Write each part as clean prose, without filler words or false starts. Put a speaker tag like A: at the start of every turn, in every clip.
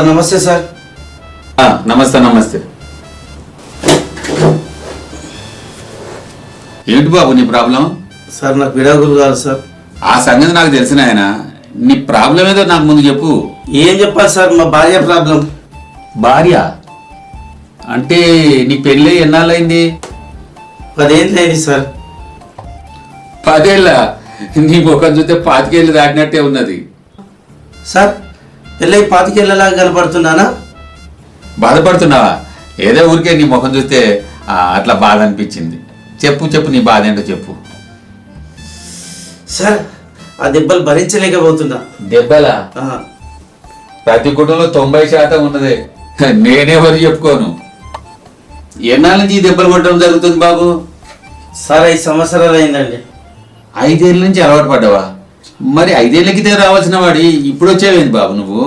A: Sir నమస్తే sir.
B: నమస్తే నమస్తే. ఏంటి బాబు నీ ప్రాబ్లం?
A: సార్ నాకు విడాకులు కాదు సార్.
B: ఆ సంగతి నాకు తెలిసిన ఆయన. నీ ప్రాబ్లం ఏదో నాకు ముందు చెప్పు.
A: ఏం చెప్పాలి సార్, మా భార్య ప్రాబ్లం.
B: భార్య అంటే నీ పెళ్ళి ఎన్నాళ్ళైంది?
A: 10 ఏళ్ళు అయింది సార్.
B: 10 ఏళ్ళ? నీ ముఖం చూస్తే 25 ఏళ్ళు దాటినట్టే ఉన్నది.
A: సార్ పెళ్ళై 25 ఏళ్ళలాగా కనపడుతున్నానా?
B: బాధపడుతున్నావా? ఏదో ఊరికే నీ ముఖం చూస్తే అట్లా బాధ అనిపించింది. చెప్పు చెప్పు, నీ బాధ ఏంటో చెప్పు.
A: సార్ ఆ దెబ్బలు భరించలేకపోతున్నా.
B: దెబ్బలా? ప్రతి కుటుంబంలో 90% ఉన్నదే. నేనెవరు చెప్పుకోను. ఎన్నాళ్ళ నుంచి ఈ దెబ్బలు కొట్టడం జరుగుతుంది బాబు?
A: సార్ 5 సంవత్సరాలు అయిందండి.
B: 5 ఏళ్ళ నుంచి అలవాటు పడ్డావా? మరి 5 ఏళ్ళకితే రావాల్సిన వాడి ఇప్పుడు వచ్చేవేంది బాబు నువ్వు?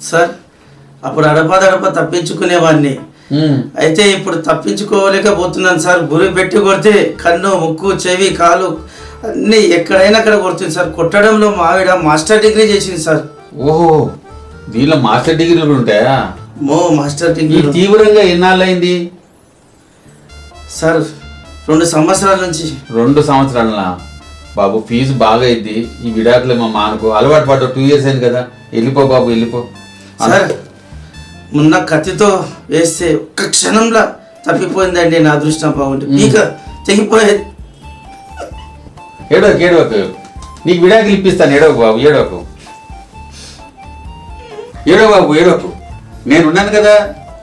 A: సార్ అప్పుడు అడపదడప తప్పించుకునేవాడిని. అయితే ఇప్పుడు తప్పించుకోలేకపోతున్నాను సార్. గురి పెట్టి కొడితే కన్ను, ముక్కు, చెవి, కాలు అన్నీ ఎక్కడైనా అక్కడ కొడుతుంది సార్. కొట్టడంలో మా ఆవిడ మాస్టర్ డిగ్రీ చేసింది సార్.
B: ఓహో, దీనిలో మాస్టర్ డిగ్రీలు ఉంటాయా?
A: Master degree.
B: తీవ్రంగా ఎన్నాళ్ళైంది
A: సార్? 2 సంవత్సరాల నుంచి.
B: 2 సంవత్సరాల బాబు, ఫీజు బాగా అయింది. ఈ విడాకులు మా మానకు అలవాటు పడ్డ 2 ఇయర్స్ అయింది కదా. వెళ్ళిపో బాబు వెళ్ళిపో.
A: సార్ మొన్న కత్తితో వేస్తే ఒక్క క్షణంలో తప్పిపోయిందండి. నా అదృష్టం బాగుంటే పీక తెగిపోయేది.
B: ఏడోకు ఏడోకు, నీకు విడాకులు ఇప్పిస్తాను. ఏడోకు బాబు ఏడోకు, ఏడో బాబు ఏడోకు. నేనున్నాను కదా,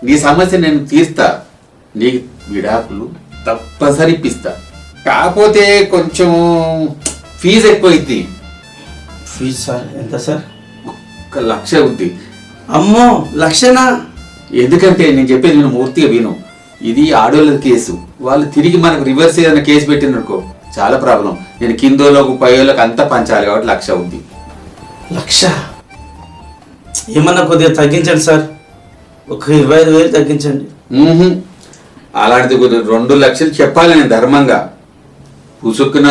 B: నీ సమస్య నేను తీర్స్తా. నీకు విడాకులు తప్పనిసరి ఇప్పిస్తా. కాకపోతే కొంచెం ఫీజు ఎక్కువైంది.
A: ఫీజు సార్ ఎంత సార్?
B: 1 లక్ష అవుద్ది.
A: అమ్మో, లక్షనా?
B: ఎందుకంటే నేను చెప్పేది నేను పూర్తిగా విను. ఇది ఆడోళ్ళ కేసు. వాళ్ళు తిరిగి మనకు రివర్స్ ఏదైనా కేసు పెట్టిననుకో చాలా ప్రాబ్లం. నేను కిందోళ్ళకు పైలోకి అంతా పంచాలి కాబట్టి 1 లక్ష అవుద్ది.
A: 1 లక్ష? ఏమన్నా కొద్దిగా తగ్గించండి సార్. ఒక 25,000 తగ్గించండి.
B: అలాంటిది 2 లక్షలు చెప్పాలి నేను ధర్మంగా. పుసుక్కున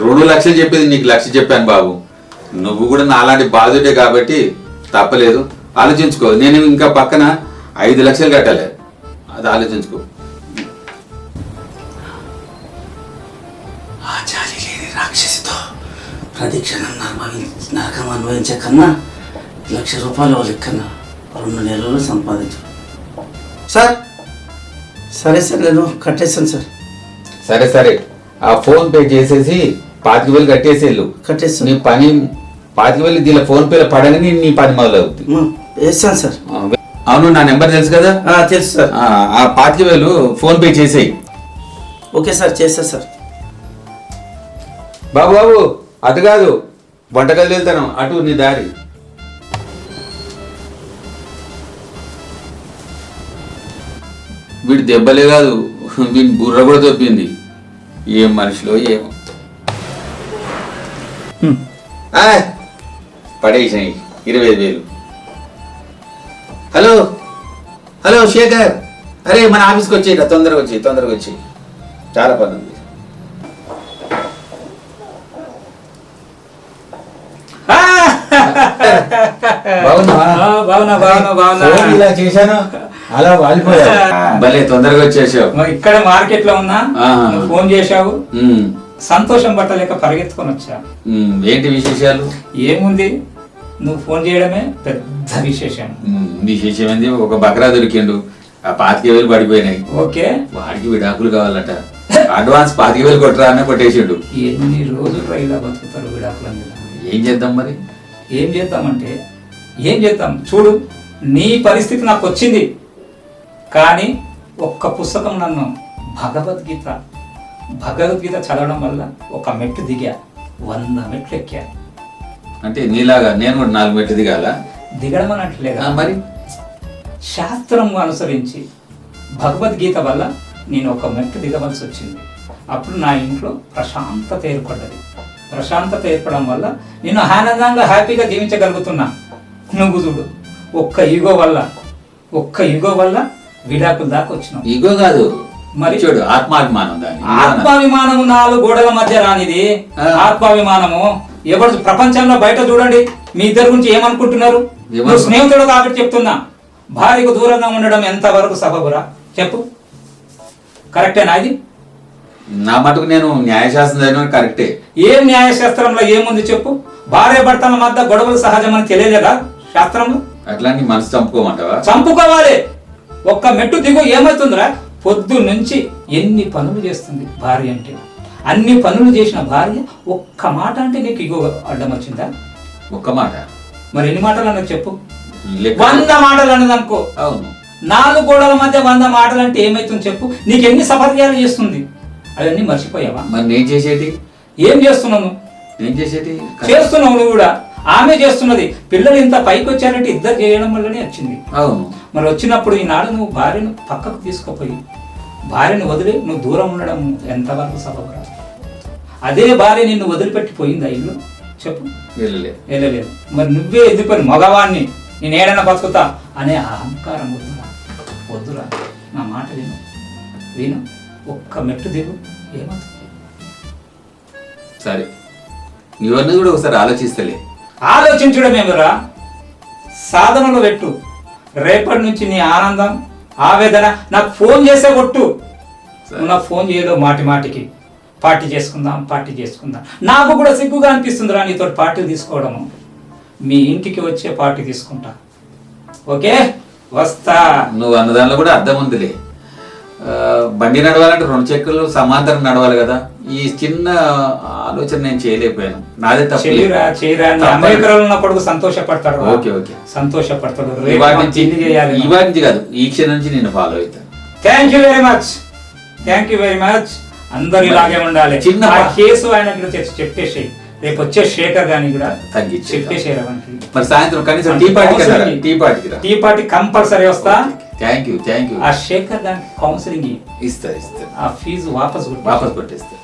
B: 2 లక్షలు చెప్పేది నీకు 1 లక్ష చెప్పాను బాబు. నువ్వు కూడా నా అలాంటి బాధుడే కాబట్టి తప్పలేదు. ఆలోచించుకో. నేను ఇంకా పక్కన 5 లక్షలు కట్టాలి, అది ఆలోచించుకో.
A: ఆ జాలి లేని రాక్షసితో ప్రతిక్షణం నరకం అనుభవించే కన్నా 1 లక్ష రూపాయలు లెక్కన 2 నెలలు సంపాదించు సార్. సరే సార్, నేను కట్టేస్తాను సార్.
B: సరే సరే, ఆ ఫోన్ పే చేసేసి 25,000 కట్టేసి వెళ్ళు.
A: కట్టేస్తాను.
B: నీ పని 25,000 దీనిలో ఫోన్ పేలో పడగానే నీ పని మొదలవుతుంది.
A: వేస్తాను సార్.
B: అవును, నా నెంబర్ తెలుసు కదా?
A: తెలుసు సార్.
B: ఆ 25,000 ఫోన్ పే చేసేయి.
A: ఓకే సార్, చేస్తా సార్.
B: బాబు బాబు, అటు కాదు, వంటగది వెళ్తాను. అటు నీ దారి. వీడి దెబ్బలే కాదు, వీడి బుర్ర కూడా తప్పింది. ఏం మనిషిలో ఏమో. పడేసినాయి 25,000. హలో హలో శేఖర్, అరే మన ఆఫీస్కి వచ్చేయట, తొందరగా వచ్చి చాలా పని ఉంది. ఇలా చేశాను, అలా వాలిపోయా. భలే తొందరగా వచ్చేసావు.
C: ఇక్కడ మార్కెట్ లో ఉన్నా, ఫోన్ చేశావు, సంతోషం పట్టలేక పరిగెత్తుకొని వచ్చా.
B: ఏంటి విశేషాలు?
C: ఏముంది, నువ్వు ఫోన్ చేయడమే పెద్ద విశేషం.
B: విశేషం ఏంది? ఒక బకరా దొరికిండు, ఆ 25,000 పడిపోయినాయి.
C: ఓకే,
B: వాడికి విడాకులు కావాలట. అడ్వాన్స్ 25,000 కొట్టరా అని కొట్టేసిండు.
C: ఎన్ని రోజులు రైలా బతుకుతారు విడాకుల మీద?
B: ఏం చేద్దాం మరి?
C: ఏం చేద్దాం చూడు, నీ పరిస్థితి నాకు వచ్చింది. కానీ ఒక్క పుస్తకం నన్ను భగవద్గీత చదవడం వల్ల ఒక మెట్టు దిగా 100 మెట్లు ఎక్కా.
B: అంటే నీలాగా నేను కూడా 4 మెట్లు దిగాల?
C: దిగడం అనట్లేదా
B: మరి?
C: శాస్త్రం అనుసరించి భగవద్గీత వల్ల నేను ఒక మెట్టు దిగవలసి వచ్చింది. అప్పుడు నా ఇంట్లో ప్రశాంతత ఏర్పడ్డది. ప్రశాంతత ఏర్పడడం వల్ల నేను ఆనందంగా హ్యాపీగా జీవించగలుగుతున్నా. నువ్వు చూడు, ఒక్క ఈగో వల్ల విడాకుల దాకా వచ్చినావు.
B: ఈగో కాదు
C: మరి
B: చూడు, ఆత్మాభిమానం.
C: ఆత్మాభిమానము 4 గోడల మధ్య రానిది ఆత్మాభిమానము. ఎవరు ప్రపంచంలో బయట చూడండి, మీ ఇద్దరి గురించి ఏమనుకుంటున్నారు? నువ్వు స్నేహితుడు కాబట్టి చెప్తున్నా, భార్యకు దూరంగా ఉండడం ఎంతవరకు సబబురా చెప్పు? కరెక్టేనా ఇది?
B: నా మటుకు నేను న్యాయశాస్త్రం కరెక్టే.
C: ఏం న్యాయశాస్త్రంలో ఏముంది చెప్పు? భార్య భర్తల మధ్య గొడవలు సహజమని తెలియలేదా శాస్త్రంలో?
B: అట్లా నీ మనసు చంపుకోమంటావా?
C: చంపుకోవాలి. ఒక్క మెట్టు దిగు ఏమవుతుందిరా? పొద్దు నుంచి ఎన్ని పనులు చేస్తుంది భార్య అంటే. అన్ని పనులు చేసిన భార్య ఒక్క మాట అంటే నీకు ఇగో అడ్డం వచ్చిందా?
B: ఒక్క మాట?
C: మరి ఎన్ని మాటలు అన్నది చెప్పు?
B: 100
C: మాటలు అన్నది అనుకో.
B: అవును.
C: 4 గోడల మధ్య 100 మాటలు అంటే ఏమైతుంది చెప్పు? నీకు ఎన్ని సపర్యాలు చేస్తుంది? అవన్నీ మర్చిపోయావా?
B: మరి నేను చేసేటి
C: ఏం చేస్తున్నావు?
B: నేను చేసేటి
C: చేస్తున్నావు నువ్వు కూడా. ఆమె చేస్తున్నది. పిల్లలు ఇంత పైకి వచ్చారంటే ఇద్దరు చేయడం వల్లనే వచ్చింది.
B: అవును.
C: మరి వచ్చినప్పుడు ఈనాడు నువ్వు భార్యను పక్కకు తీసుకుపోయి భార్యను వదిలి నువ్వు దూరం ఉండడం ఎంతవరకు సబబురా? అదే భార్య నిన్ను వదిలిపెట్టి పోయిందా ఇల్లు చెప్పు? వెళ్ళలేదు. మరి నువ్వే ఎదిపోయి మగవాణ్ణి నేను ఏడైనా బతుకుతా అనే అహంకారం వద్దురా, వద్దురా. నా మాట విను. ఒక్క మెట్టు దిగు ఏమవుతుంది?
B: సరే, ఇవన్నీ కూడా ఒకసారి ఆలోచిస్తలే.
C: ఆలోచించడం ఏమరా? సాధనలో పెట్టు. రేపటి నుంచి నీ ఆనందం ఆవేదన నాకు ఫోన్ చేసే కొట్టు. నువ్వు నాకు ఫోన్ చేయలేవు మాటికి. పార్టీ చేసుకుందాం. నాకు కూడా సిగ్గుగా అనిపిస్తుందిరా నీతో పార్టీ తీసుకోవడము. మీ ఇంటికి వచ్చే పార్టీ తీసుకుంటా. ఓకే, వస్తా.
B: నువ్వు అన్నదానిలో కూడా అర్థం ఉందిలే. బండి నడవాలంటే 2 చక్రాలు సమాంతరం నడవాలి కదా. ఈ చిన్న ఆలోచన నేను చేయలేకపోయాను. నాదే తప్పు.
C: చేయరా. అమెరికాలో ఉన్న కొడుకు సంతోషపడతాడు.
B: ఓకే.
C: సంతోషపడతాడు.
B: ఇవాటి నుంచి కాదు, ఈ క్షణం నుంచి నేను ఫాలో అవుతాను.
C: Thank you very much. అందరు ఇలాగే ఉండాలి. చిన్న కేసు ఆయన చెప్పేసి రేపు వచ్చే శేఖర్ గాని కూడా చెప్పేసేరా.
B: మరి సాయంత్రం కనీసం టీ పార్టీ
C: కంపల్సరీ వస్తా.
B: Thank you.
C: ఆ శేఖర్ దానికి కౌన్సిలింగ్
B: ఇస్తా.
C: ఆ ఫీజు వాపస్
B: కొట్టేస్తా.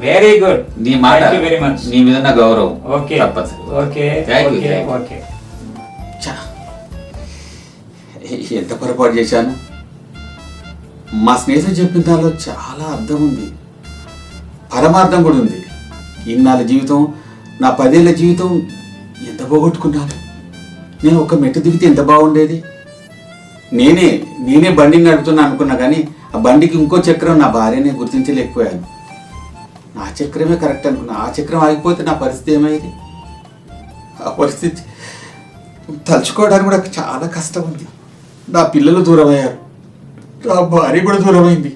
C: Very good.
B: నీ మాట
C: వెరీ మచ్.
B: నీ మీద నా గౌరవం.
C: ఓకే.
B: ఎంత పొరపాటు చేశాను. మా స్నేహితుడు చెప్పిన దానిలో చాలా అర్థం ఉంది, పరమార్థం కూడా ఉంది. ఇన్నాళ్ళ జీవితం, నా 10 ఏళ్ళ జీవితం ఎంత పోగొట్టుకున్నాను. నేను ఒక మెట్టు దిగితే ఎంత బాగుండేది. నేనే బండిని నడుపుతున్నా అనుకున్నా, కానీ ఆ బండికి ఇంకో చక్రం నా భార్యనే గుర్తించలేకపోయాను. నా చక్రమే కరెక్ట్ అనుకున్నా. ఆ చక్రం ఆగిపోతే నా పరిస్థితి ఏమైంది? ఆ పరిస్థితి తలుచుకోవడానికి కూడా చాలా కష్టం ఉంది. నా పిల్లలు దూరమయ్యారు, నా భార్య కూడా దూరమైంది.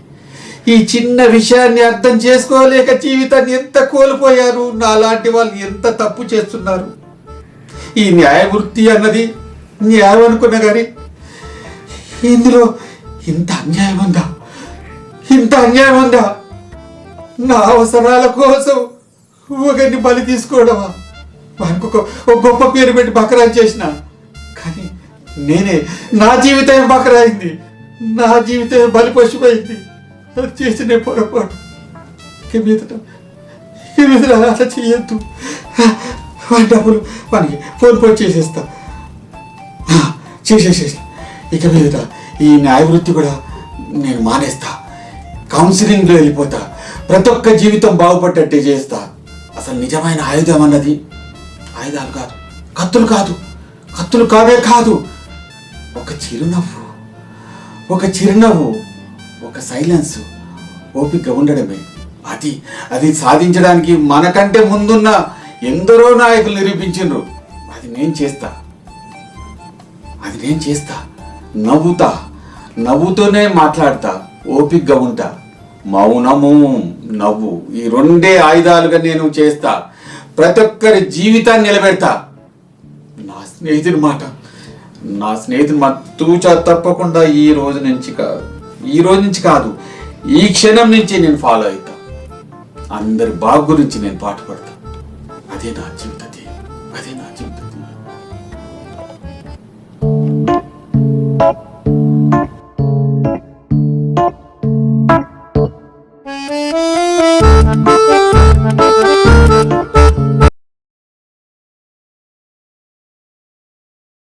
B: ఈ చిన్న విషయాన్ని అర్థం చేసుకోలేక జీవితాన్ని ఎంత కోల్పోయారు. నాలాంటి వాళ్ళు ఎంత తప్పు చేస్తున్నారు. ఈ న్యాయ వృత్తి అన్నది న్యాయం అనుకున్నా కానీ ఇందులో ఇంత అన్యాయం ఉందా? నా అవసరాల కోసం ఒకరిని బలి తీసుకోవడమా? వానికి ఒక గొప్ప పేరు పెట్టి బకరా చేసిన, కానీ నా జీవితం బకరా అయింది. నా జీవితం బలి పశుపోయింది. అది చేసిన పొరపాటు. ఇక మీద అలా చేయొద్దు. వాడి డబ్బులు వానికి ఫోన్ చేసేస్తా. చేసేసేసి ఇక మీద ఈ న్యాయ వృత్తి కూడా నేను మానేస్తా. కౌన్సిలింగ్లో వెళ్ళిపోతా. ప్రతి ఒక్క జీవితం బాగుపడ్డట్టే చేస్తా. అసలు నిజమైన ఆయుధం అన్నది ఆయుధాలు కాదు, కత్తులు కాదు. ఒక చిరునవ్వు, ఒక సైలెన్స్, ఓపిక ఉండడమే. అది సాధించడానికి మనకంటే ముందున్న ఎందరో నాయకులు నిరూపించిండ్రు. అది నేను చేస్తా. నవ్వుతోనే మాట్లాడతా, ఓపికగా ఉంటా. మౌనము, నవ్వు, ఈ 2 ఆయుధాలుగా నేను చేస్తా. ప్రతి ఒక్కరి జీవితాన్ని నిలబెడతా. నా స్నేహితుడి మాట తూచా తప్పకుండా ఈ రోజు నుంచి కాదు, ఈ క్షణం నుంచి నేను ఫాలో అవుతా. అందరి బాగు గురించి నేను పాటుపడతా. అదే నా జీవిత ధ్యేయం.